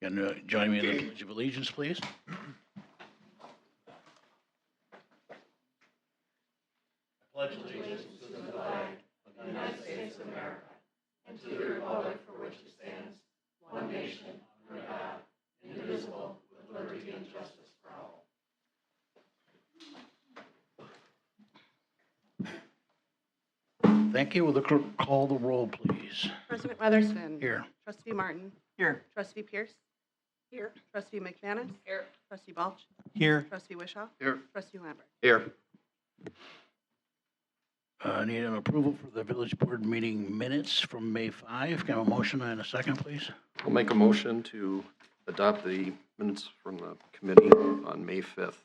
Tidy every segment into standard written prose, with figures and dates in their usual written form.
And join me in the Pledge of Allegiance, please. Pledge allegiance to the flag of the United States of America and to the republic for which it stands, one nation, under God, indivisible, with liberty and justice for all. Thank you. Will the clerk call the roll, please? President Weatherston. Here. Trustee Martin. Here. Trustee Pierce. Here. Trustee McManus. Here. Trustee Balch. Here. Trustee Wishaw. Here. Trustee Lambert. Here. Need an approval for the village board meeting minutes from May 5. Can I have a motion and a second, please? I'll make a motion to adopt the minutes from the committee on May 5th.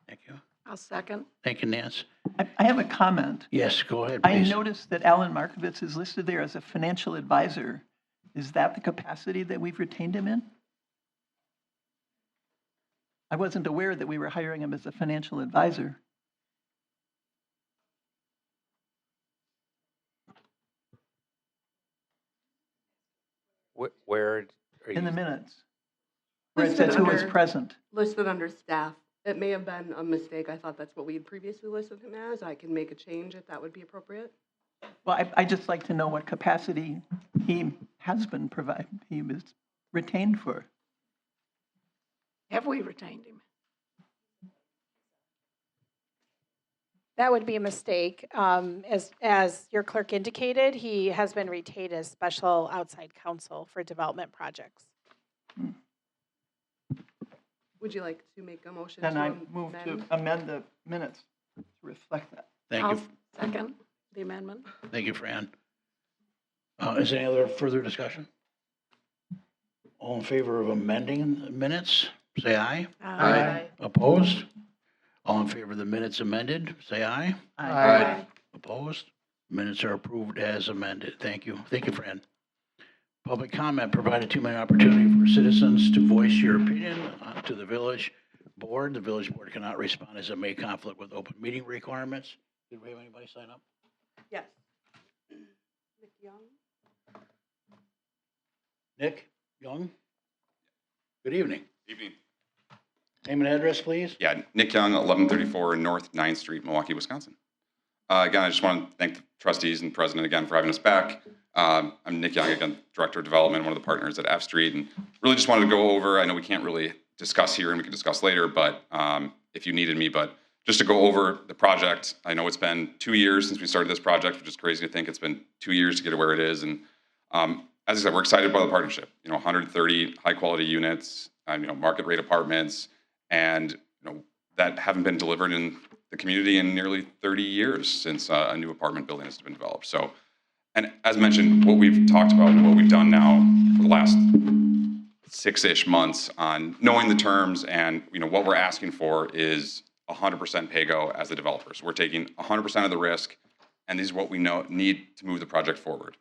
Thank you. I'll second. Thank you, Nance. I have a comment. Yes, go ahead, I please. noticed that Alan Markovitz is listed there as a financial advisor. Is that the capacity that we've retained him in? I wasn't aware that we were hiring him as a financial advisor. Where are In the you? minutes, where it Listed says who was under- present. Listed under staff. It may have been a mistake. I thought that's what we had previously listed him as. I can make a change if that would be appropriate. Well, I just like to know what capacity he has been provided, he was retained for. Have we retained him? That would be a mistake. As your clerk indicated, he has been retained as special outside counsel for development projects. Would you like to make a motion Then to I move to amend? amend the minutes to reflect that. Thank you. Second the amendment. Thank you, Fran. Is there any other further discussion? All in favor of amending the minutes, say aye. Aye. Opposed? All in favor of the minutes amended, say aye. Aye. Opposed? Minutes are approved as amended. Thank you. Thank you, Fran. Public comment, provide a 2-minute opportunity for citizens to voice your opinion to the village board. The village board cannot respond as it may conflict with open meeting requirements. Did we have anybody sign up? Yes. Nick Young. Nick Young? Good evening. Evening. Name and address, please. Yeah, Nick Young, 1134 North 9th Street, Milwaukee, Wisconsin. Again, I just want to thank the trustees and president again for having us back. I'm Nick Young, again, Director of Development, one of the partners at F Street, and really just wanted to go over, I know we can't really discuss here and we can discuss later, but if you needed me, but just to go over the project. I know it's been 2 years since we started this project, which is crazy to think it's been 2 years to get to where it is. And as I said, we're excited about the partnership. 130 high-quality units, market rate apartments, and that haven't been delivered in the community in nearly 30 years since a new apartment building has been developed. So, and as mentioned, what we've talked about and what we've done now for the last 6-ish months on knowing the terms and what we're asking for is 100% pay-go as the developers. We're taking 100% of the risk, and this is what we need to move the project forward.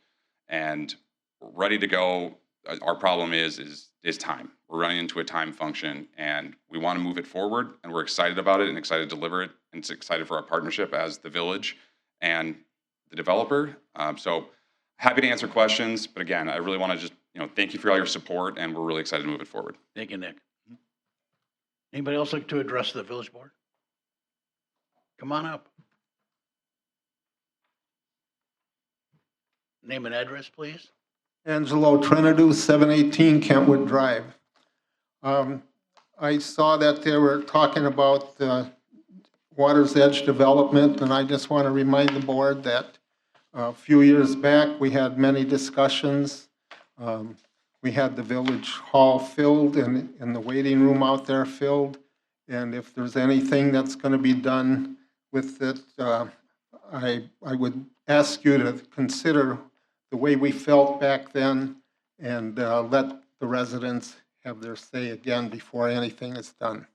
And we're ready to go. Our problem is time. We're running into a time function, and we want to move it forward, and we're excited about it and excited to deliver it, and it's excited for our partnership as the village and the developer. So happy to answer questions, but again, I really want to just thank you for all your support, and we're really excited to move it forward. Thank you, Nick. Anybody else like to address the village board? Come on up. Name and address, please. Angelo Trenadu, 718 Kentwood Drive. I saw that they were talking about the Water's Edge development, and I just want to remind the board that a few years back, we had many discussions. We had the village hall filled and the waiting room out there filled. And if there's anything that's going to be done with it, I would ask you to consider the way we felt back then and let the residents have their say again before anything is done.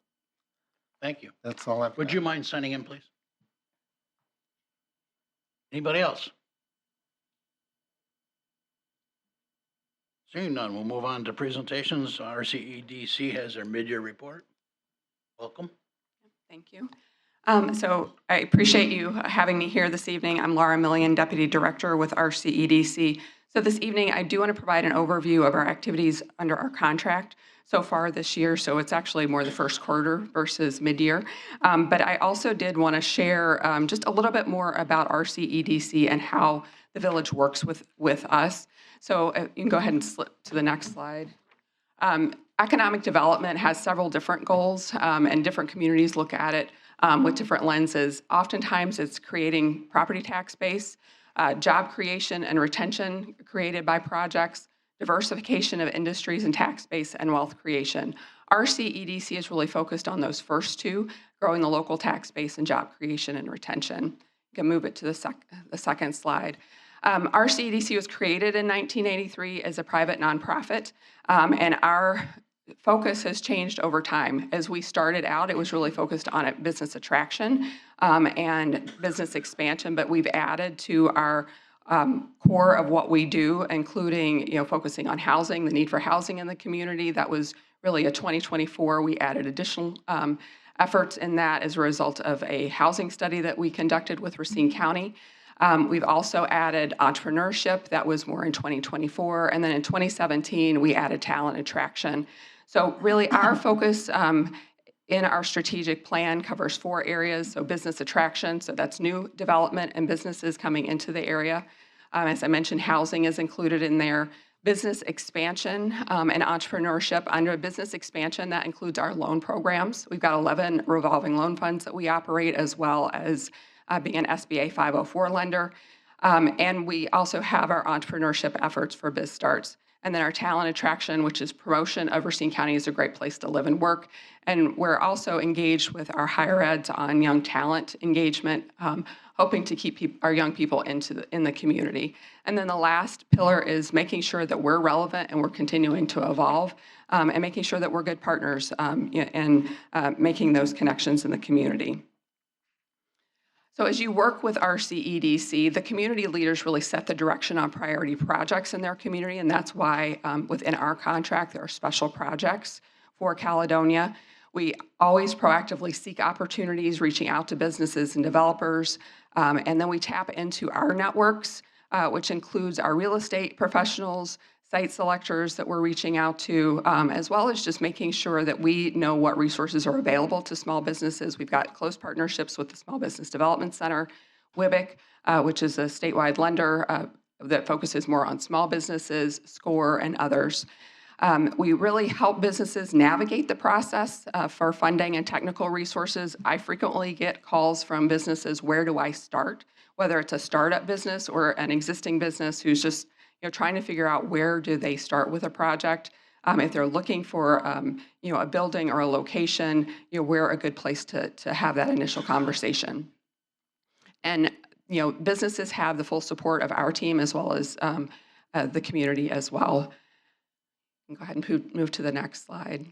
Thank you. That's all I've got. Would you mind signing in, please? Anybody else? Seeing none, we'll move on to presentations. RCEDC has their mid-year report. Welcome. Thank you. So I appreciate you having me here this evening. I'm Laura Millian, Deputy Director with RCEDC. So this evening, I do want to provide an overview of our activities under our contract so far this year. So it's actually more the first quarter versus mid-year. But I also did want to share just a little bit more about RCEDC and how the village works with us. So you can go ahead and slip to the next slide. Economic development has several different goals, and different communities look at it with different lenses. Oftentimes, it's creating property tax base, job creation and retention created by projects, diversification of industries and tax base, and wealth creation. RCEDC is really focused on those first two, growing the local tax base and job creation and retention. You can move it to the second slide. RCEDC was created in 1983 as a private nonprofit, and our focus has changed over time. As we started out, it was really focused on business attraction and business expansion, but we've added to our core of what we do, including focusing on housing, the need for housing in the community. That was really a 2024. We added additional efforts in that as a result of a housing study that we conducted with Racine County. We've also added entrepreneurship. That was more in 2024. And then in 2017, we added talent attraction. So really our focus in our strategic plan covers 4 areas. So business attraction, so that's new development and businesses coming into the area. As I mentioned, housing is included in there. Business expansion and entrepreneurship. Under business expansion, that includes our loan programs. We've got 11 revolving loan funds that we operate, as well as being an SBA 504 lender. And we also have our entrepreneurship efforts for BizStarts. And then our talent attraction, which is promotion of Racine County as a great place to live and work. And we're also engaged with our higher eds on young talent engagement, hoping to keep our young people in the community. And then the last pillar is making sure that we're relevant and we're continuing to evolve, and making sure that we're good partners in making those connections in the community. So as you work with RCEDC, the community leaders really set the direction on priority projects in their community, and that's why within our contract there are special projects for Caledonia. We always proactively seek opportunities, reaching out to businesses and developers, and then we tap into our networks, which includes our real estate professionals, site selectors that we're reaching out to, as well as just making sure that we know what resources are available to small businesses. We've got close partnerships with the Small Business Development Center, WIBIC, which is a statewide lender that focuses more on small businesses, SCORE, and others. We really help businesses navigate the process for funding and technical resources. I frequently get calls from businesses, where do I start? Whether it's a startup business or an existing business who's just trying to figure out where do they start with a project. If they're looking for a building or a location, we're a good place to have that initial conversation. And businesses have the full support of our team as well as the community as well. Go ahead and move to the next slide.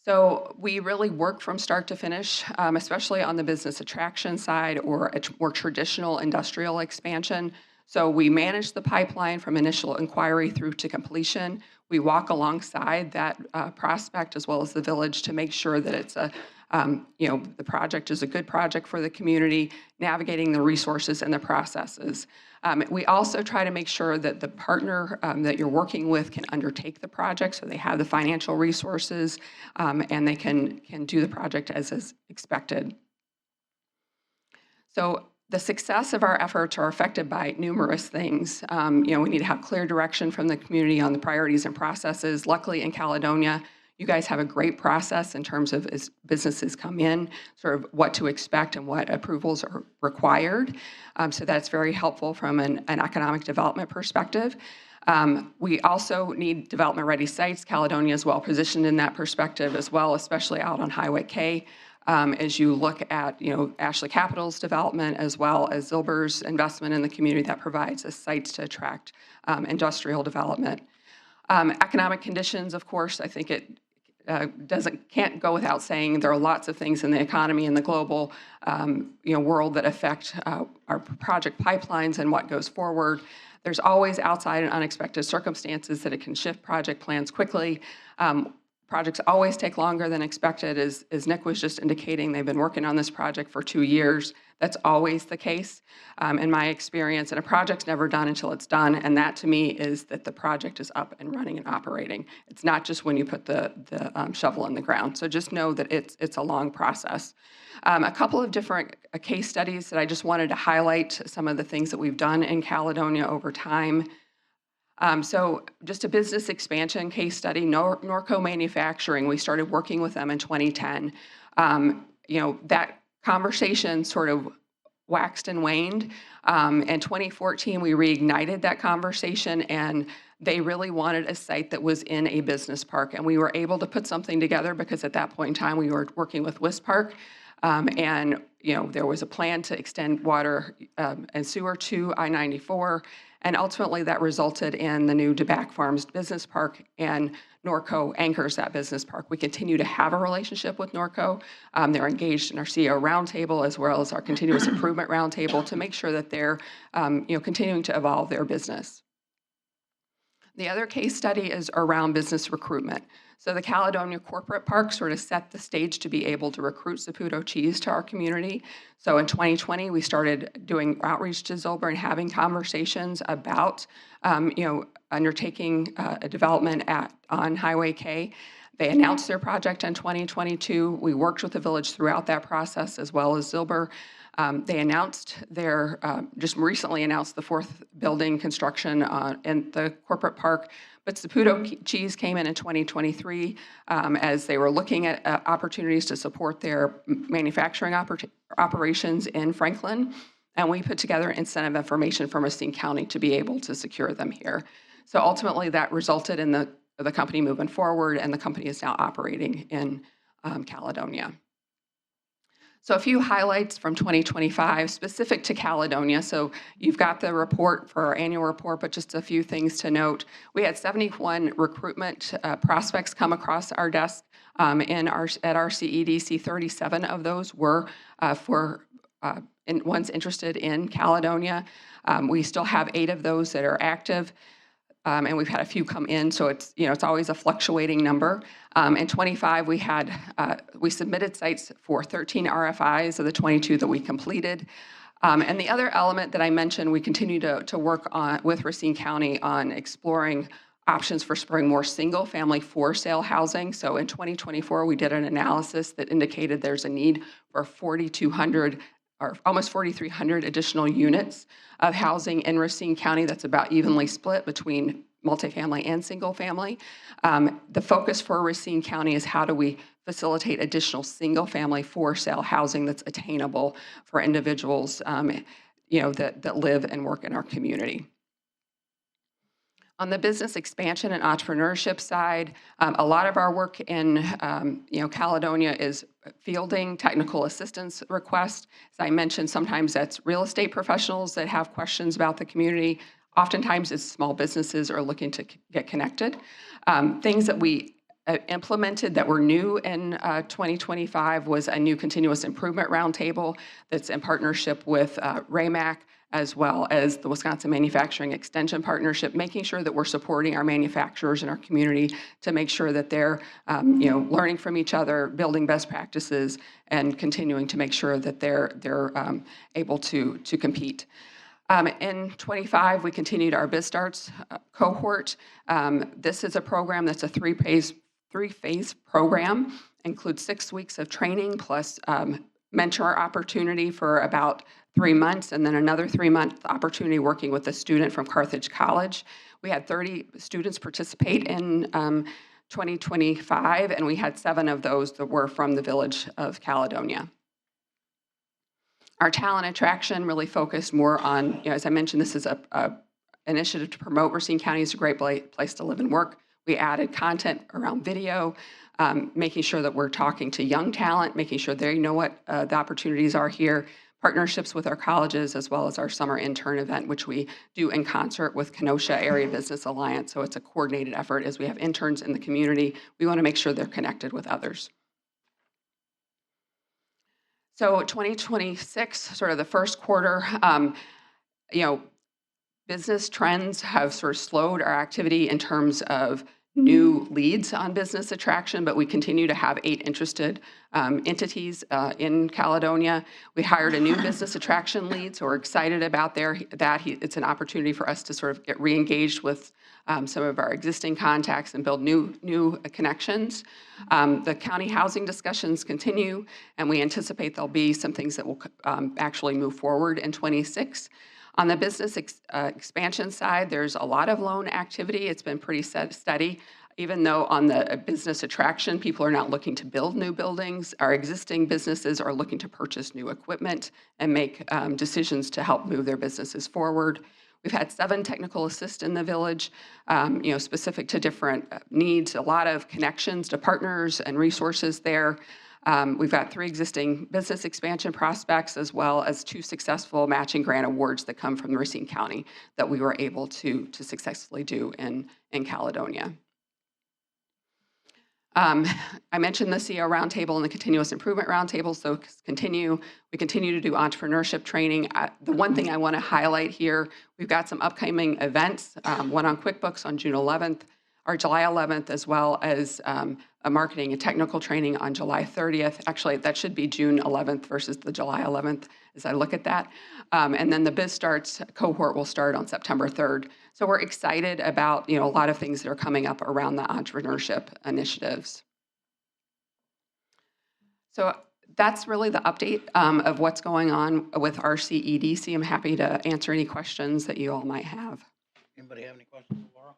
So we really work from start to finish, especially on the business attraction side or a more traditional industrial expansion. So we manage the pipeline from initial inquiry through to completion. We walk alongside that prospect as well as the village to make sure that it's the project is a good project for the community, navigating the resources and the processes. We also try to make sure that the partner that you're working with can undertake the project, so they have the financial resources and they can do the project as is expected. So the success of our efforts are affected by numerous things. We need to have clear direction from the community on the priorities and processes. Luckily in Caledonia, you guys have a great process in terms of as businesses come in, sort of what to expect and what approvals are required. So that's very helpful from an economic development perspective. We also need development-ready sites. Caledonia is well positioned in that perspective as well, especially out on Highway K. As you look at, Ashley Capital's development as well as Zilber's investment in the community that provides us sites to attract industrial development. Economic conditions, of course, I think it can't go without saying there are lots of things in the economy and the global world that affect our project pipelines and what goes forward. There's always outside and unexpected circumstances that it can shift project plans quickly. Projects always take longer than expected. As Nick was just indicating, they've been working on this project for 2 years. That's always the case in my experience. And a project's never done until it's done. And that to me is that the project is up and running and operating. It's not just when you put the shovel in the ground. So just know that it's a long process. A couple of different case studies that I just wanted to highlight some of the things that we've done in Caledonia over time. So just a business expansion case study, Norco Manufacturing, we started working with them in 2010. That conversation sort of waxed and waned. In 2014, we reignited that conversation, and they really wanted a site that was in a business park. And we were able to put something together because at that point in time, we were working with West Park. And there was a plan to extend water and sewer to I-94. And ultimately, that resulted in the new DeBack Farms Business Park, and Norco anchors that business park. We continue to have a relationship with Norco. They're engaged in our CEO roundtable as well as our continuous improvement roundtable to make sure that they're continuing to evolve their business. The other case study is around business recruitment. So the Caledonia Corporate Park sort of set the stage to be able to recruit Saputo cheese to our community. So in 2020, we started doing outreach to Zilber and having conversations about, undertaking a development on Highway K. They announced their project in 2022. We worked with the village throughout that process as well as Zilber. They announced just recently announced the fourth building construction in the corporate park, but Saputo Cheese came in 2023 as they were looking at opportunities to support their manufacturing operations in Franklin, and we put together incentive information from Racine County to be able to secure them here. So ultimately that resulted in the company moving forward, and the company is now operating in Caledonia. So a few highlights from 2025 specific to Caledonia. So you've got the report for our annual report, but just a few things to note. We had 71 recruitment prospects come across our desk at our CEDC. 37 of those were ones interested in Caledonia. We still have 8 of those that are active. And we've had a few come in, so it's always a fluctuating number. In 25, we submitted sites for 13 RFIs of the 22 that we completed. And the other element that I mentioned, we continue to work on with Racine County on exploring options for spurring more single-family for-sale housing. So in 2024, we did an analysis that indicated there's a need for 4,200 or almost 4,300 additional units of housing in Racine County. That's about evenly split between multifamily and single family. The focus for Racine County is how do we facilitate additional single family for sale housing that's attainable for individuals that live and work in our community. On the business expansion and entrepreneurship side, a lot of our work in Caledonia is fielding technical assistance requests. As I mentioned, sometimes that's real estate professionals that have questions about the community. Oftentimes it's small businesses are looking to get connected. Things that we implemented that were new in 2025 was a new continuous improvement roundtable that's in partnership with RAMAC, as well as the Wisconsin Manufacturing Extension Partnership, making sure that we're supporting our manufacturers in our community to make sure that they're learning from each other, building best practices, and continuing to make sure that they're able to compete. In 25, we continued our BizStarts cohort. This is a program that's a three-phase program, includes 6 weeks of training plus mentor opportunity for about 3 months, and then another 3-month opportunity working with a student from Carthage College. We had 30 students participate in 2025, and we had 7 of those that were from the village of Caledonia. Our talent attraction really focused more on, as I mentioned, this is a initiative to promote Racine County as a great place to live and work. We added content around video, making sure that we're talking to young talent, making sure they know what the opportunities are here, partnerships with our colleges, as well as our summer intern event, which we do in concert with Kenosha Area Business Alliance. So it's a coordinated effort as we have interns in the community. We want to make sure they're connected with others. So 2026, sort of the first quarter, business trends have sort of slowed our activity in terms of new leads on business attraction, but we continue to have 8 interested entities in Caledonia. We hired a new business attraction lead, so we're excited about that. It's an opportunity for us to sort of get re-engaged with some of our existing contacts and build new connections. The county housing discussions continue, and we anticipate there'll be some things that will actually move forward in '26. On the business expansion side, there's a lot of loan activity. It's been pretty steady. Even though on the business attraction, people are not looking to build new buildings, our existing businesses are looking to purchase new equipment and make decisions to help move their businesses forward. We've had 7 technical assists in the village, specific to different needs, a lot of connections to partners and resources there. We've got 3 existing business expansion prospects, as well as 2 successful matching grant awards that come from Racine County that we were able to successfully do in Caledonia. I mentioned the CEO Roundtable and the Continuous Improvement Roundtable, so we continue to do entrepreneurship training. The one thing I want to highlight here, we've got some upcoming events, one on QuickBooks on June 11th, or July 11th, as well as a marketing and technical training on July 30th. Actually, that should be June 11th versus the July 11th as I look at that. And then the BizStarts cohort will start on September 3rd. So we're excited about a lot of things that are coming up around the entrepreneurship initiatives. So that's really the update of what's going on with RCEDC. I'm happy to answer any questions that you all might have. Anybody have any questions, Laura?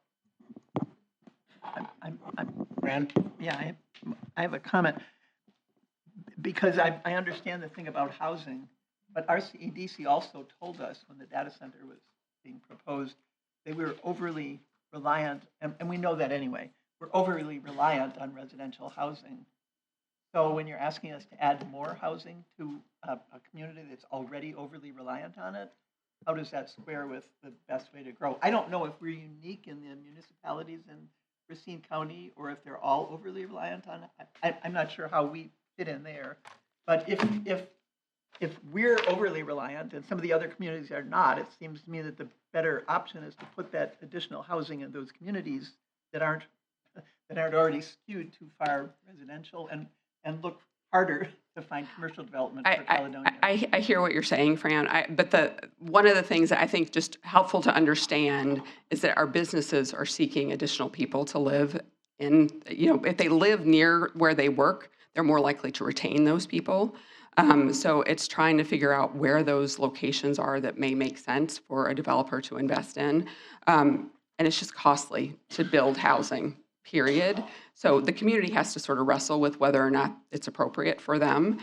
Fran? Yeah, I have a comment. Because I understand the thing about housing, but RCEDC also told us when the data center was being proposed, they were overly reliant, and we know that anyway, we're overly reliant on residential housing. So when you're asking us to add more housing to a community that's already overly reliant on it, how does that square with the best way to grow? I don't know if we're unique in the municipalities in Racine County or if they're all overly reliant on it. I'm not sure how we fit in there. But if we're overly reliant and some of the other communities are not, it seems to me that the better option is to put that additional housing in those communities that aren't already skewed too far residential and look harder to find commercial development for Caledonia. I hear what you're saying, Fran. But one of the things that I think just helpful to understand is that our businesses are seeking additional people to live in. If they live near where they work, they're more likely to retain those people. So it's trying to figure out where those locations are that may make sense for a developer to invest in. And it's just costly to build housing, period. So the community has to sort of wrestle with whether or not it's appropriate for them.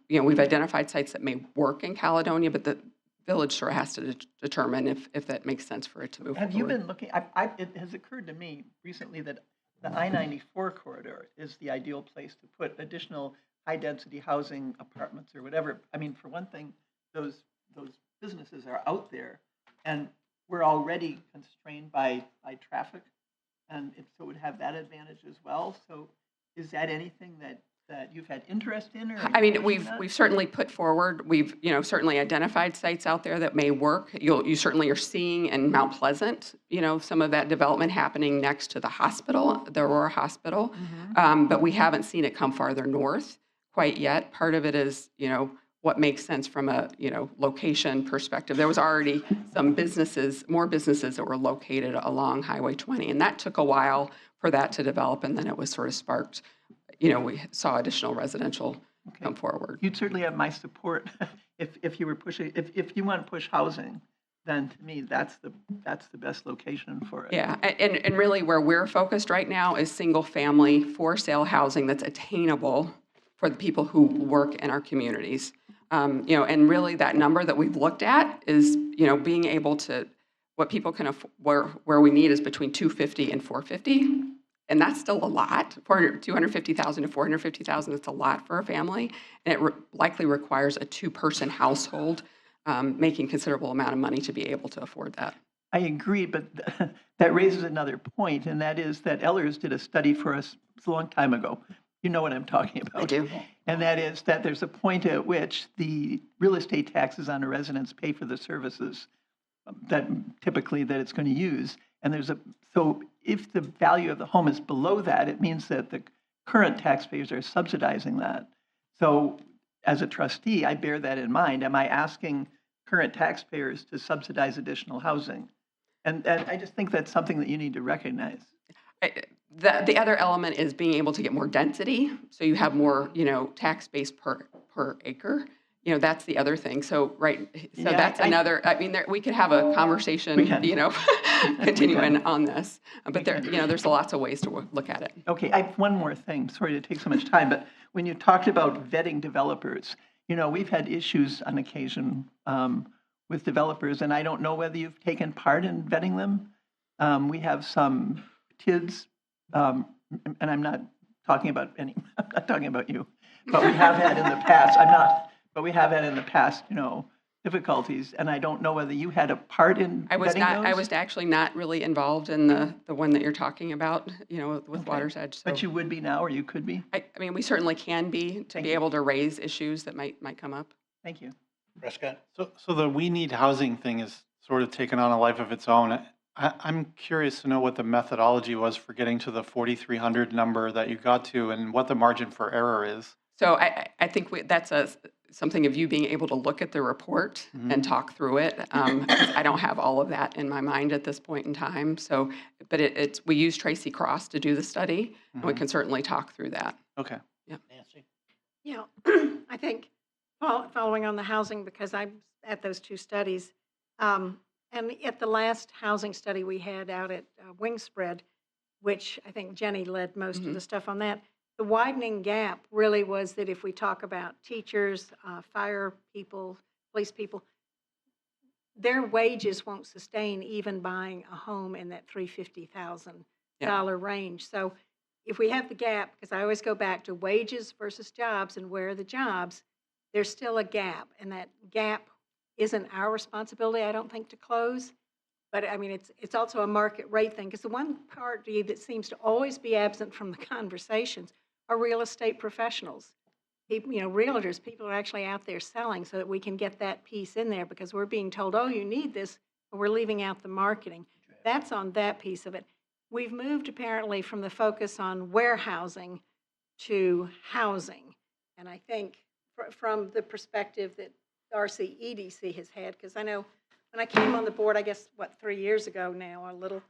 We've identified sites that may work in Caledonia, but the village sort of has to determine if that makes sense for it to move forward. Have you been looking, it has occurred to me recently that the I-94 corridor is the ideal place to put additional high-density housing apartments or whatever. I mean, for one thing, those businesses are out there, and we're already constrained by traffic, and so it would have that advantage as well. So is that anything that you've had interest in? Or I mean, we've certainly put forward, we've certainly identified sites out there that may work. You certainly are seeing in Mount Pleasant, some of that development happening next to the hospital, the Aurora Hospital, but we haven't seen it come farther north quite yet. Part of it is, what makes sense from a, location perspective. There was already more businesses that were located along Highway 20, and that took a while for that to develop, and then it was sort of sparked. We saw additional residential come forward. You'd certainly have my support if you were pushing. If you want to push housing, then to me that's the best location for it. Yeah, and really where we're focused right now is single family for sale housing that's attainable for the people who work in our communities. And really that number that we've looked at is, being able to, what people can afford, where we need is between 250 and 450. And that's still a lot. 250,000 to 450,000, that's a lot for a family. And it likely requires a 2-person household making considerable amount of money to be able to afford that. I agree, but that raises another point, and that is that Ellers did a study for us a long time ago. You know what I'm talking about. I do. And that is that there's a point at which the real estate taxes on a residence pay for the services that typically that it's going to use. And so if the value of the home is below that, it means that the current taxpayers are subsidizing that. So as a trustee, I bear that in mind. Am I asking current taxpayers to subsidize additional housing? And I just think that's something that you need to recognize. The other element is being able to get more density, so you have more, tax base per acre. That's the other thing. So, right, so Yeah, that's another, we could have a conversation, We can. continuing on this. But there, can. there's lots of ways to look at it. Okay, I have one more thing. Sorry to take so much time, but when you talked about vetting developers, we've had issues on occasion with developers, and I don't know whether you've taken part in vetting them. We have some kids, and I'm not talking about I'm not talking about you, but we have had in the past. But we have had in the past, difficulties, and I don't know whether you had a part in I was vetting not. I those? was actually not really involved in the one that you're talking about. With Okay. Water's Edge. So. But you would be now, or you could be? I mean, we certainly can be to Thank be you. able to raise issues that might come up. Thank you. Prescott? So the we need housing thing is sort of taken on a life of its own. I'm curious to know what the methodology was for getting to the 4,300 number that you got to and what the margin for error is. So I think that's something of you being able to look at the report and talk through it. I don't have all of that in my mind at this point in time. So, but we use Tracy Cross to do the study, and we can certainly talk through that. Okay. Nancy? Yeah, I think following on the housing, because I'm at those two studies, and at the last housing study we had out at Wingspread, which I think Jenny led most of the stuff on that, the widening gap really was that if we talk about teachers, fire people, police people, their wages won't sustain even buying a home in that $350,000 range. So if we have the gap, because I always go back to wages versus jobs and where are the jobs, there's still a gap. And that gap isn't our responsibility, I don't think, to close. But I mean, it's also a market rate thing, because the one party that seems to always be absent from the conversations are real estate professionals. People, realtors, people are actually out there selling so that we can get that piece in there, because we're being told, oh, you need this, but we're leaving out the marketing. That's on that piece of it. We've moved apparently from the focus on warehousing to housing. And I think from the perspective that RCEDC has had, because I know when I came on the board, I guess, 3 years ago now, a little,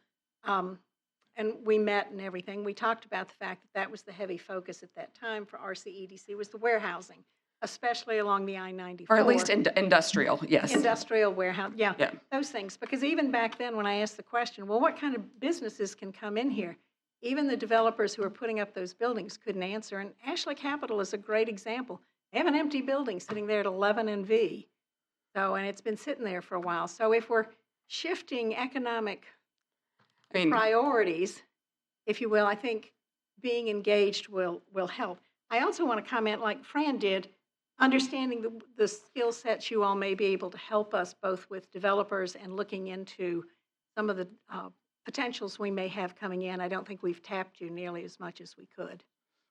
and we met and everything, we talked about the fact that that was the heavy focus at that time for RCEDC, was the warehousing, especially along the I-94. Or at least industrial, yes. Industrial warehouse, yeah, Yeah. those things. Because even back then, when I asked the question, well, what kind of businesses can come in here? Even the developers who are putting up those buildings couldn't answer. And Ashley Capital is a great example. They have an empty building sitting there at 11 and V. So, and it's been sitting there for a while. So if we're shifting economic priorities, if you will, I think being engaged will help. I also want to comment, like Fran did, understanding the skill sets you all may be able to help us both with developers and looking into some of the potentials we may have coming in. I don't think we've tapped you nearly as much as we could.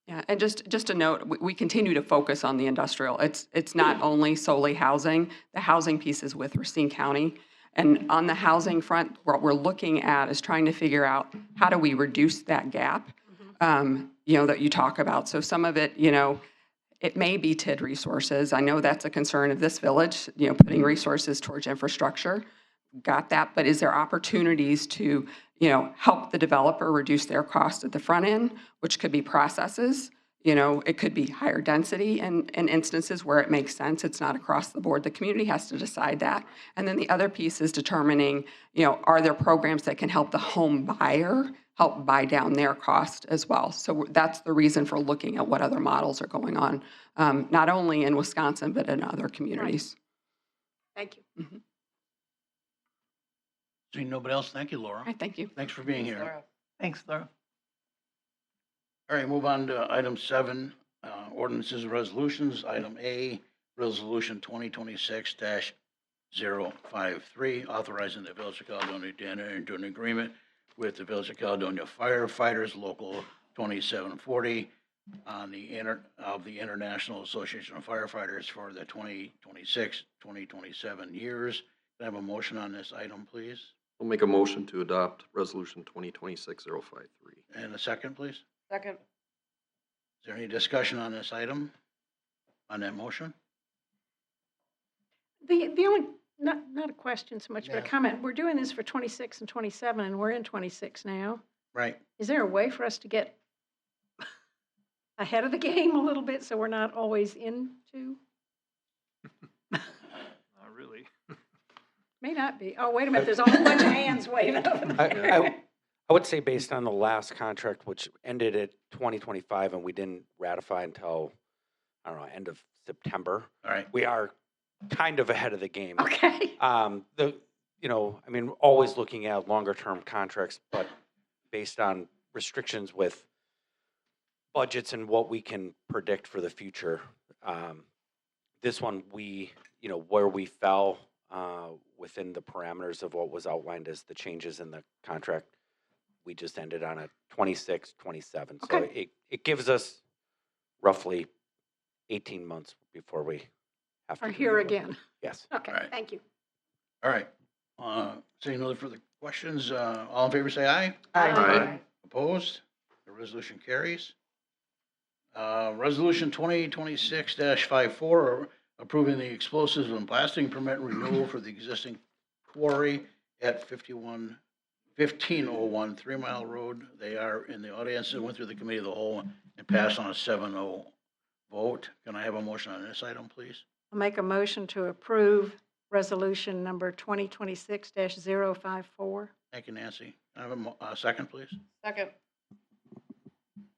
Yeah, and just a note, we continue to focus on the industrial. It's not only solely housing. The housing piece is with Racine County. And on the housing front, what we're looking at is trying to figure out how do we reduce that gap, that you talk about. So some of it, it may be TID resources. I know that's a concern of this village, putting resources towards infrastructure. Got that. But is there opportunities to, help the developer reduce their cost at the front end, which could be processes? It could be higher density in instances where it makes sense. It's not across the board. The community has to decide that. And then the other piece is determining, are there programs that can help the home buyer help buy down their cost as well? So that's the reason for looking at what other models are going on, not only in Wisconsin, but in other communities. Thank you. Mm-hmm. Seeing nobody else, thank you, Laura. All right, thank you. Thanks for being here. Thanks, Laura. All right, move on to item 7, ordinances and resolutions. Item A, resolution 2026-053, authorizing the Village of Caledonia to enter into an agreement with the Village of Caledonia firefighters, Local 2740, on the International Association of Firefighters for the 2026-2027 years. Can I have a motion on this item, please? I'll make a motion to adopt Resolution 2026-053. And a second, please? Second. Is there any discussion on this item, on that motion? The only, not a question so much, but a Yeah. comment. We're doing this for 26 and 27, and we're in 26 now. Right. Is there a way for us to get ahead of the game a little bit so we're not always into? Not really. May not be. Oh, wait a minute, there's a whole bunch of hands waving over there. I would say based on the last contract, which ended at 2025, and we didn't ratify until, I don't know, end of September, All right. we are kind of ahead of the game. Okay. I mean, always looking at longer term contracts, but based on restrictions with budgets and what we can predict for the future, this one, where we fell within the parameters of what was outlined as the changes in the contract, we just ended on a 26, 27. So Okay. it gives us roughly 18 months before we have to. Are do here it. again. Yes. Okay, All right. thank you. All right. Seeing no further questions, all in favor say aye. Aye. Opposed? The resolution carries. Resolution 2026-54, approving the explosives and blasting permit renewal for the existing quarry at 1501 3 Mile Road. They are in the audience and went through the committee of the whole and passed on a 7-0 vote. Can I have a motion on this item, please? I'll make a motion to approve resolution number 2026-054. Thank you, Nancy. Can I have a second, please? Second.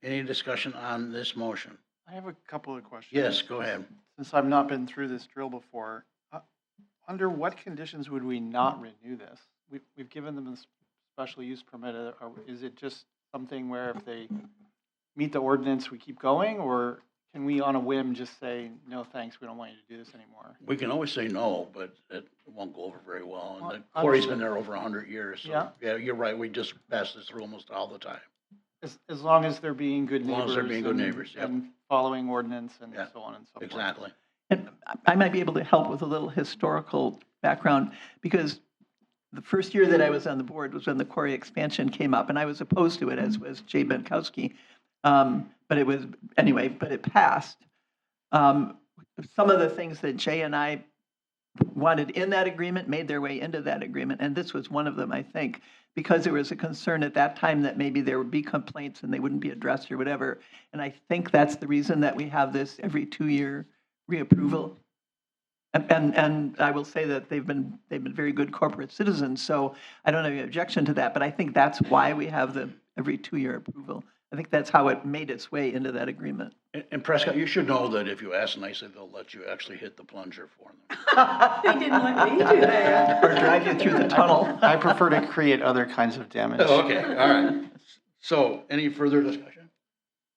Any discussion on this motion? I have a couple of questions. Yes, go ahead. Since I've not been through this drill before, under what conditions would we not renew this? We've given them a special use permit. Is it just something where if they meet the ordinance, we keep going? Or can we on a whim just say, no, thanks, we don't want you to do this anymore? We can always say no, but it won't go over very well. And the Well, quarry's been there over 100 years. So, Yeah. yeah, you're right. We just pass this through almost all the time. As long as they're being good As neighbors. long as they're being good and- neighbors, yep. And following ordinance and Yeah, so on and so forth. Exactly. And I might be able to help with a little historical background, because the first year that I was on the board was when the quarry expansion came up, and I was opposed to it, as was Jay Benkowski. But it passed. Some of the things that Jay and I wanted in that agreement made their way into that agreement, and this was one of them, I think, because there was a concern at that time that maybe there would be complaints and they wouldn't be addressed or whatever. And I think that's the reason that we have this every 2-year reapproval. And I will say that they've been very good corporate citizens, so I don't have any objection to that, but I think that's why we have the every 2-year approval. I think that's how it made its way into that agreement. And Prescott, you should know that if you ask nicely, they'll let you actually hit the plunger for them. They didn't let me do that. Or drive you through the tunnel. I prefer to create other kinds of damage. Oh, okay, all right. So any further discussion?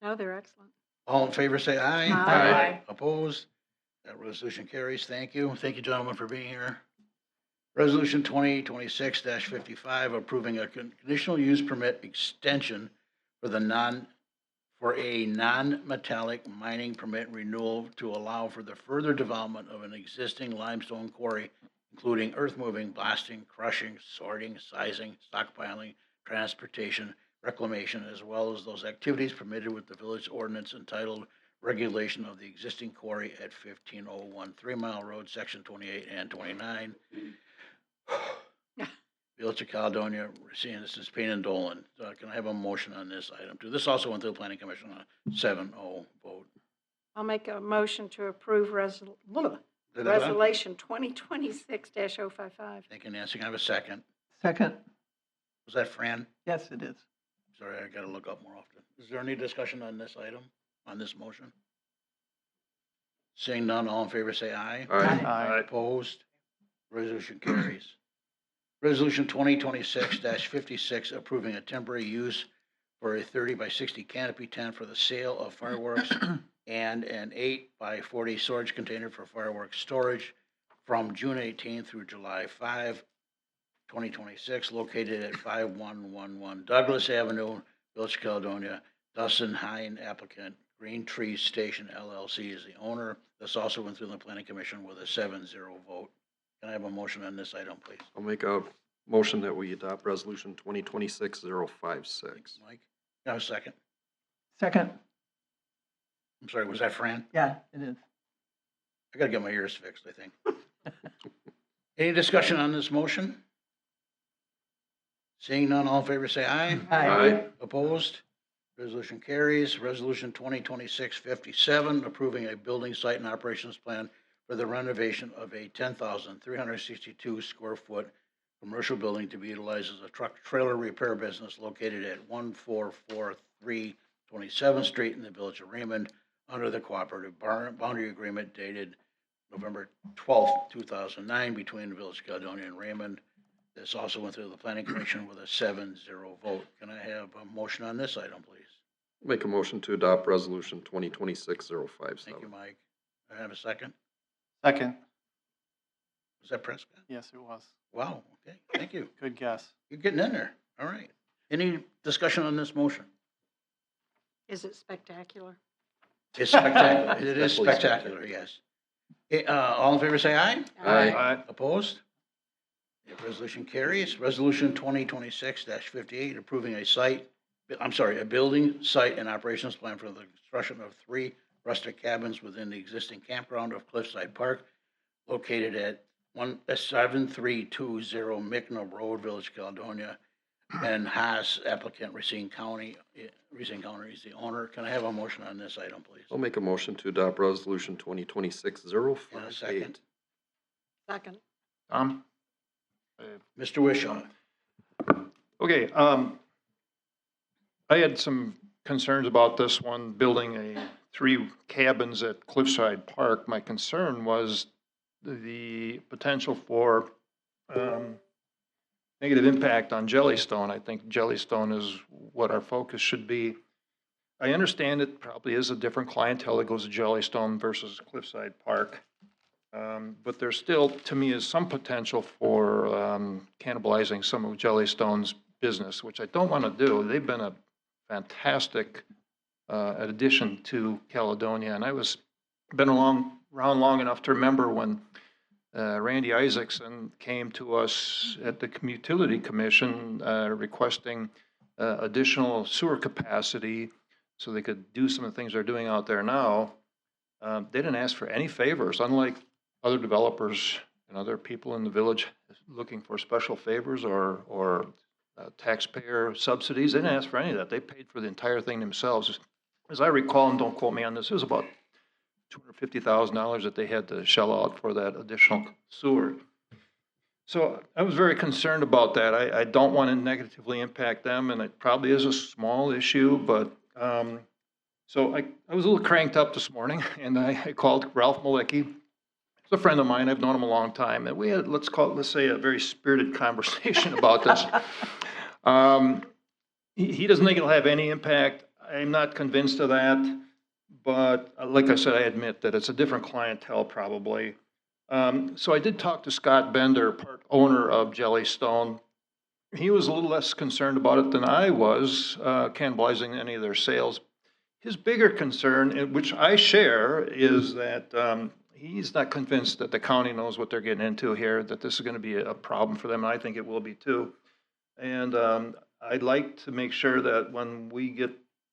No, they're excellent. All in favor, say aye. Aye. Opposed? That resolution carries. Thank you. Thank you, gentlemen, for being here. Resolution 2026-55, approving a conditional use permit extension for a non-metallic mining permit renewal to allow for the further development of an existing limestone quarry, including earth moving, blasting, crushing, sorting, sizing, stockpiling, transportation, reclamation, as well as those activities permitted with the village ordinance entitled Regulation of the Existing Quarry at 1501 3 Mile Road, Section 28 and 29. Village of Caledonia, seeing this is Payne and Dolan. Can I have a motion on this item too? This also went to the planning commission on a 7-0 vote. I'll make a motion to approve resolution 2026-055. Thank you, Nancy. Can I have a second? Second, Was that Fran? yes, it is. Sorry, I gotta look up more often. Is there any discussion on this item, on this motion? Seeing none, all in favor say aye. Aye. Opposed? Resolution carries. Resolution 2026-56, approving a temporary use for a 30 by 60 canopy tent for the sale of fireworks and an 8 by 40 storage container for fireworks storage from June 18th through July 5, 2026, located at 5111 Douglas Avenue, Village of Caledonia. Dustin Hine, applicant, Green Tree Station LLC is the owner. This also went through the planning commission with a 7-0 vote. Can I have a motion on this item, please? I'll make a Motion that we adopt resolution 2026-056. Mike, now a second. Second, I'm sorry, was that Fran? yeah, it is. I gotta get my ears fixed, I think. Any discussion on this motion? Seeing none, all in favor say aye. Aye. Opposed? Resolution carries. Resolution 2026-57, approving a building site and operations plan for the renovation of a 10,362 square foot commercial building to be utilized as a truck trailer repair business located at 1443 27th Street in the Village of Raymond under the cooperative boundary agreement dated November 12th, 2009 between the Village of Caledonia and Raymond. This also went through the planning commission with a 7-0 vote. Can I have a motion on this item, please? Make a motion to adopt resolution 2026-057. Thank you, Mike. I have a second. Second. Was that Prescott? Yes, it was. Wow, okay, thank you. Good guess. You're getting in there. All right. Any discussion on this motion? Is it spectacular? It's spectacular. It is Definitely spectacular, yes. All in favor, say aye. Aye. Opposed? The resolution carries. Resolution 2026-58, approving a building, site, and operations plan for the construction of 3 rustic cabins within the existing campground of Cliffside Park, located at 7320 Mickna Road, Village, Caledonia, and Haas applicant, Racine County. Racine County is the owner. Can I have a motion on this item, please? I'll make a motion to adopt resolution 2026-058. And a second. Second. Tom? Mr. Wishaw. Okay, I had some concerns about this one, building 3 cabins at Cliffside Park. My concern was the potential for negative impact on Jellystone. I think Jellystone is what our focus should be. I understand it probably is a different clientele that goes to Jellystone versus Cliffside Park. But there still, to me, is some potential for cannibalizing some of Jellystone's business, which I don't want to do. They've been a fantastic addition to Caledonia, and I was been around long enough to remember when Randy Isaacson came to us at the Utility Commission requesting additional sewer capacity so they could do some of the things they're doing out there now. They didn't ask for any favors, unlike other developers and other people in the village looking for special favors or taxpayer subsidies. They didn't ask for any of that. They paid for the entire thing themselves. As I recall, and don't quote me on this, it was about $250,000 that they had to shell out for that additional sewer. So I was very concerned about that. I don't want to negatively impact them, and it probably is a small issue, but so I was a little cranked up this morning, and I called Ralph Malicki. He's a friend of mine. I've known him a long time, and we had, let's say, a very spirited conversation about this. He doesn't think it'll have any impact. I'm not convinced of that, but like I said, I admit that it's a different clientele probably. So I did talk to Scott Bender, part owner of Jellystone. He was a little less concerned about it than I was, cannibalizing any of their sales. His bigger concern, which I share, is that he's not convinced that the county knows what they're getting into here, that this is going to be a problem for them. And I think it will be too. And I'd like to make sure that when we get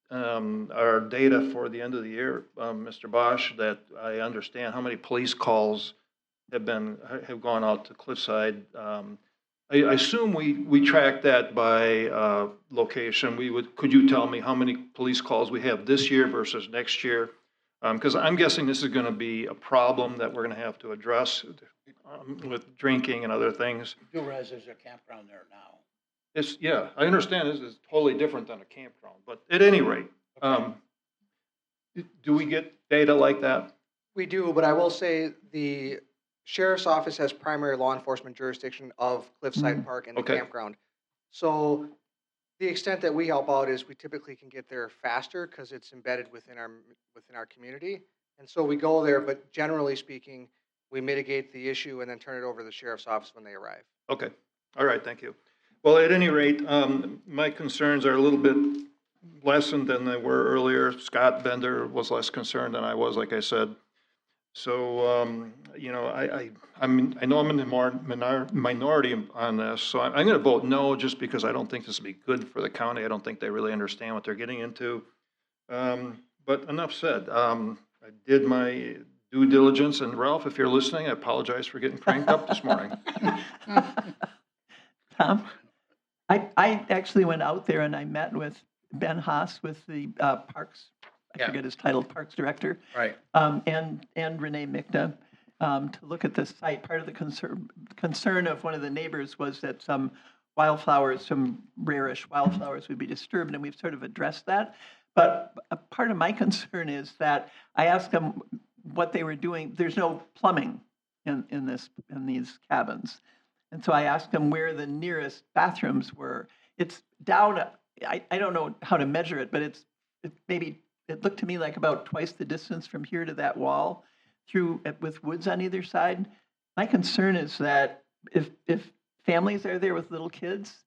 our data for the end of the year, Mr. Bosch, that I understand how many police calls have gone out to Cliffside. I assume we track that by location. Could you tell me how many police calls we have this year versus next year? Because I'm guessing this is going to be a problem that we're going to have to address with drinking and other things. You do realize there's a campground there now. Yeah, I understand this is totally different than a campground, but at any rate, do we get data like that? We do, but I will say the sheriff's office has primary law enforcement jurisdiction of Cliffside Park and the campground. So the extent that we help out is we typically can get there faster because it's embedded within our community. And so we go there, but generally speaking, we mitigate the issue and then turn it over to the sheriff's office when they arrive. Okay, all right, thank you. Well, at any rate, my concerns are a little bit lessened than they were earlier. Scott Bender was less concerned than I was, like I said. So, you know, I know I'm in the minority on this, so I'm going to vote no, just because I don't think this will be good for the county. I don't think they really understand what they're getting into. But enough said. I did my due diligence, and Ralph, if you're listening, I apologize for getting cranked up this morning. Tom? I actually went out there and I met with Ben Haas with the Parks, I Yeah. forget his title, Parks Director. Right. And Renee Mikta, to look at the site. Part of the concern of one of the neighbors was that some wildflowers, some rarish wildflowers would be disturbed, and we've sort of addressed that. But a part of my concern is that I asked them what they were doing. There's no plumbing in these cabins. And so I asked them where the nearest bathrooms were. It's down, I don't know how to measure it, but it looked to me like about twice the distance from here to that wall with woods on either side. My concern is that if families are there with little kids,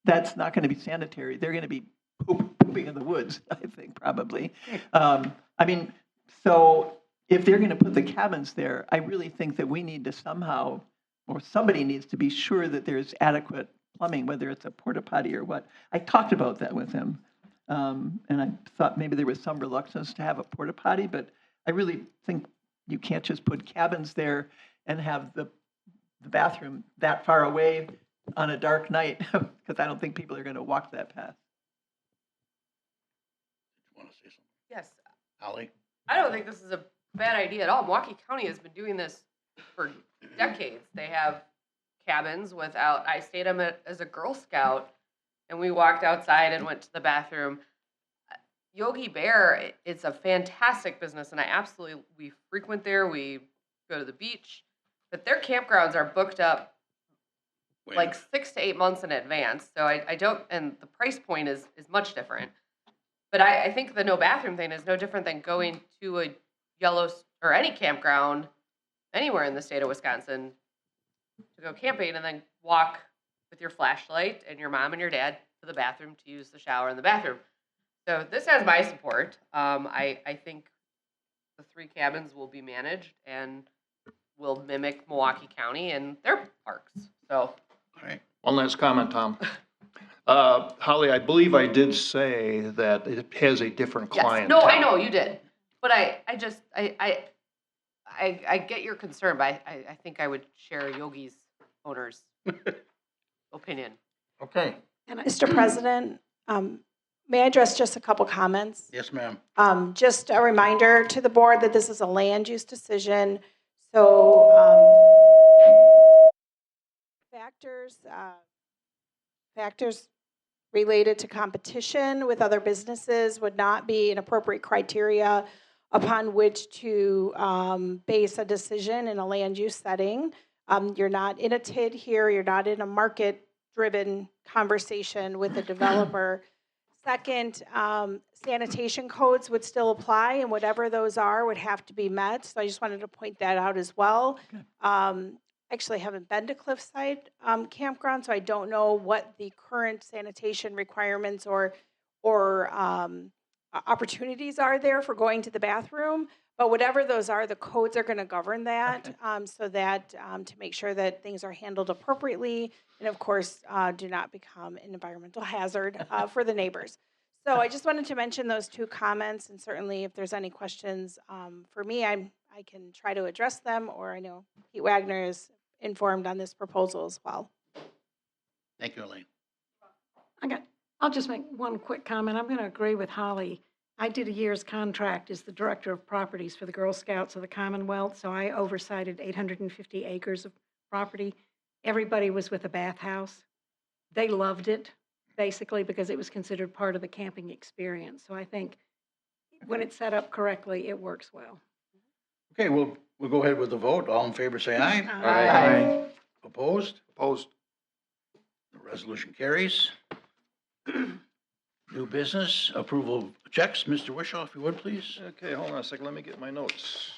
that's not going to be sanitary. They're going to be pooping in the woods, I think, probably. I mean, so if they're going to put the cabins there, I really think that we need to somehow, or somebody needs to be sure that there's adequate plumbing, whether it's a porta potty or what. I talked about that with him. And I thought maybe there was some reluctance to have a porta potty, but I really think you can't just put cabins there and have the bathroom that far away on a dark night, because I don't think people are going to walk that path. Want to say something? Yes, Holly? I don't think this is a bad idea at all. Milwaukee County has been doing this for decades. They have cabins without, I stayed them as a Girl Scout, and we walked outside and went to the bathroom. Yogi Bear, it's a fantastic business, and we frequent there. We go to the beach, but their campgrounds are booked up like 6 to 8 months in advance. So I don't, and the price point is much different. But I think the no bathroom thing is no different than going to a or any campground anywhere in the state of Wisconsin to go camping and then walk with your flashlight and your mom and your dad to the bathroom to use the shower in the bathroom. So this has my support. I think the 3 cabins will be managed and will mimic Milwaukee County and their parks. So, All right. One last comment, Tom. Holly, I believe I did say that it has a different yes. client. No, I know you did, but I get your concern, but I think I would share Yogi's owner's opinion. Okay. Mr. President, may I address just a couple comments? Yes, ma'am. Just a reminder to the board that this is a land use decision. So factors related to competition with other businesses would not be an appropriate criteria upon which to base a decision in a land use setting. You're not in a TID here. You're not in a market-driven conversation with the developer. Second, sanitation codes would still apply, and whatever those are would have to be met. So I just wanted to point that out as well. Actually, I haven't been to Cliffside Campground, so I don't know what the current sanitation requirements or opportunities are there for going to the bathroom. But whatever those are, the codes are going to govern that, so that to make sure that things are handled appropriately, and of course, do not become an environmental hazard for the neighbors. So I just wanted to mention those 2 comments, and certainly if there's any questions for me, I can try to address them, or I know Pete Wagner is informed on this proposal as well. Thank you, Elaine. I'll just make one quick comment. I'm going to agree with Holly. I did a year's contract as the Director of Properties for the Girl Scouts of the Commonwealth, so I oversighted 850 acres of property. Everybody was with a bathhouse. They loved it, basically, because it was considered part of the camping experience. So I think when it's set up correctly, it works well. Okay, we'll go ahead with the vote. All in favor, say aye. Aye. Opposed? Opposed. The resolution carries. New business, approval of checks. Mr. Wishaw, if you would, please. Okay, hold on a second. Let me get my notes.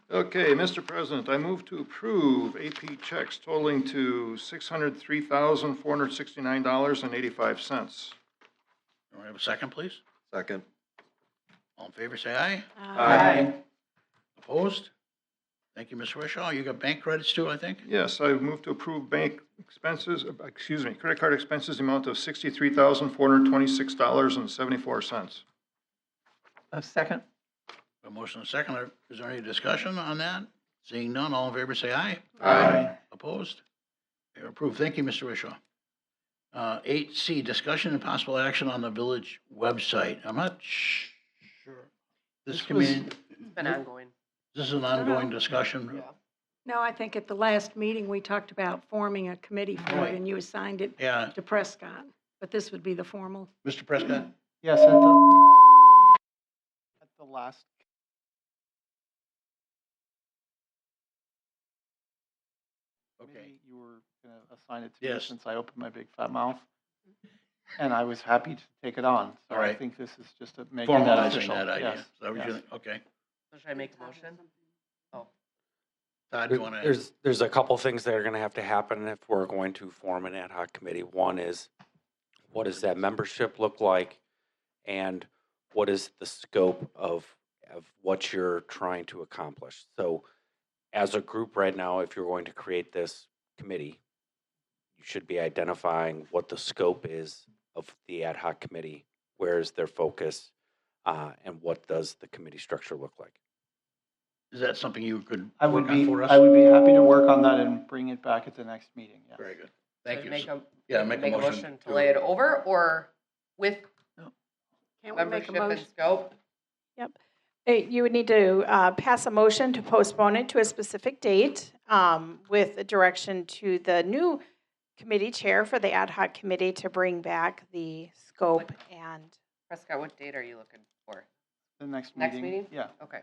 Okay, Mr. President, I move to approve AP checks totaling to $603,469.85. Do I have a second, please? Second. All in favor, say aye. Aye. Opposed? Thank you, Mr. Wishaw. You got bank credits too, I think? Yes, I move to approve bank expenses, credit card expenses, the amount of $63,426.74. A second? A motion and a second. Is there any discussion on that? Seeing none, all in favor say aye. Aye. Opposed? You're approved. Thank you, Mr. Wishaw. 8C, discussion and possible action on the village website. I'm not sure. This committee, It's been ongoing. this is an ongoing discussion? No, I think at the last meeting, we talked about forming a committee for Right. it, and you assigned it Yeah. to Prescott. But this would be the formal. Mr. Prescott? Yes, at the last. Okay. Maybe you were going to assign it to me Yes. since I opened my big fat mouth. And I was happy to take it on. So All I right. think this is just a making that Formalizing official. that idea. Yes, Is that what you yes. think? Okay. So should I make a motion? Oh, Todd, do you want to? There's a couple things that are going to have to happen if we're going to form an ad hoc committee. One is, what does that membership look like? And what is the scope of what you're trying to accomplish? So as a group right now, if you're going to create this committee, you should be identifying what the scope is of the ad hoc committee, where is their focus, and what does the committee structure look like? Is that something you could I work would on be, for us? I would be happy to work on that and bring it back at the next meeting. Yeah. Very good. Thank so you. Make a, Yeah, make a motion to lay it over or with Can't we make a membership and motion? scope? Yep. You would need to pass a motion to postpone it to a specific date with a direction to the new committee chair for the ad hoc committee to bring back the scope and Prescott, what date are you looking for? The next Next meeting. meeting? Yeah. Okay.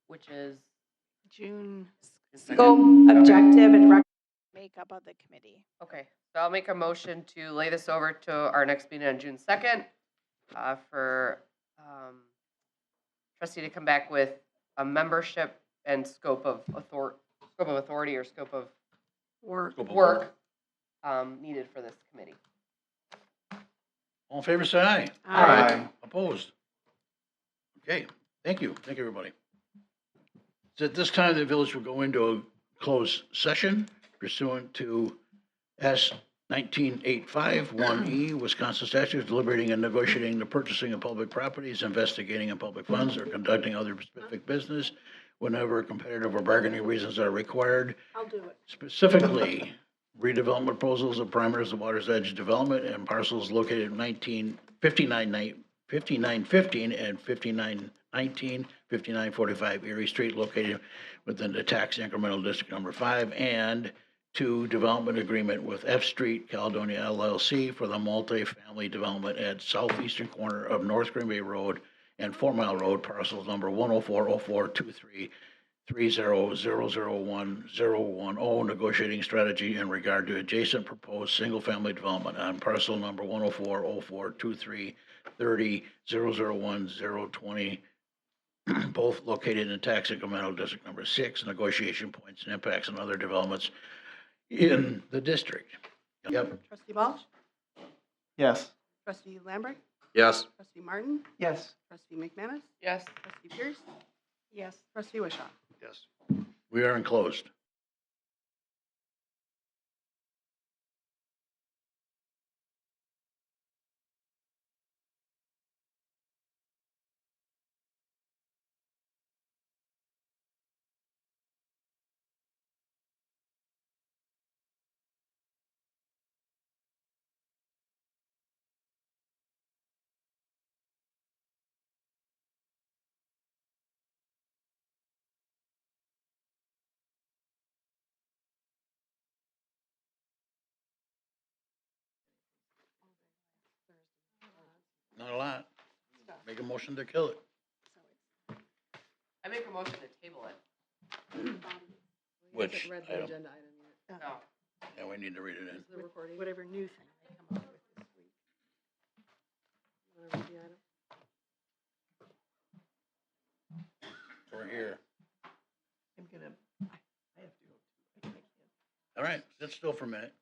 Which is June. scope, objective, and makeup of the committee. Okay, so I'll make a motion to lay this over to our next meeting on June 2nd for trustee to come back with a membership and scope of authority or scope of Work. Scope of work needed for this committee. All in favor, say aye. Aye. Opposed? Okay, thank you. Thank you, everybody. So at this time, the village will go into a closed session pursuant to S 19851E, Wisconsin statutes, deliberating and negotiating the purchasing of public properties, investigating in public funds, or conducting other specific business whenever competitive or bargaining reasons are required. I'll do it. Specifically, redevelopment proposals of Primers of Water's Edge Development and parcels located at 5915 and 5919, 5945 Erie Street, located within the tax incremental district number 5, and 2, development agreement with F Street Caledonia LLC for the multifamily development at southeastern corner of North Green Bay Road and 4 Mile Road, parcels number 1040423. 300011010, negotiating strategy in regard to adjacent proposed single-family development on parcel number 104042330011020, both located in tax incremental district number 6, negotiation points and impacts on other developments in the district. Yep. Trustee Balch? Yes. Trustee Lambert? Yes. Trustee Martin? Yes. Trustee McManus? Yes. Trustee Pierce? Yes. Trustee Wishaw? Yes. We are enclosed. Not a lot. Make a motion to kill it. I make a motion to table it. Which Read the item? agenda item yet. No. Yeah, we need to read it in. The recording. Whatever new thing they come up with this week. Wanna read the item? We're here. I'm gonna, I have to go. I can't. All right, sit still for a minute.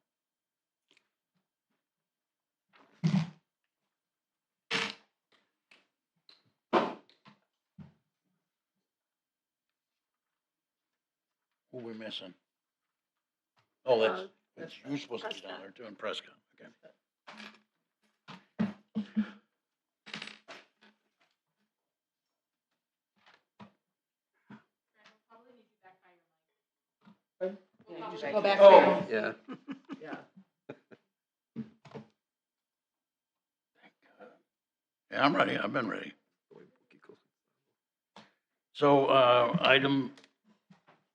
Who we missing? Oh, that's, you're supposed to be down there too, in Prescott, okay. Go back Oh. Yeah. Yeah. Yeah, I'm ready, I've been ready. So, item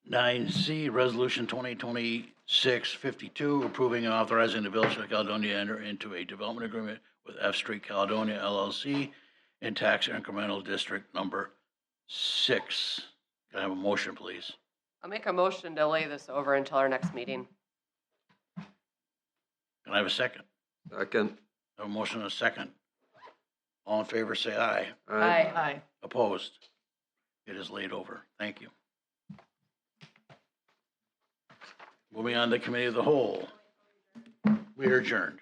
9C, Resolution 2026-52, approving and authorizing the Village of Caledonia to enter into a development agreement with F Street Caledonia LLC in tax incremental district number 6. Can I have a motion, please? I'll make a motion to lay this over until our next meeting. Can I have a second? Second. I have a motion and a second. All in favor, say aye. Aye. Aye. Opposed? It is laid over. Thank you. Moving on to Committee of the Whole. We are adjourned.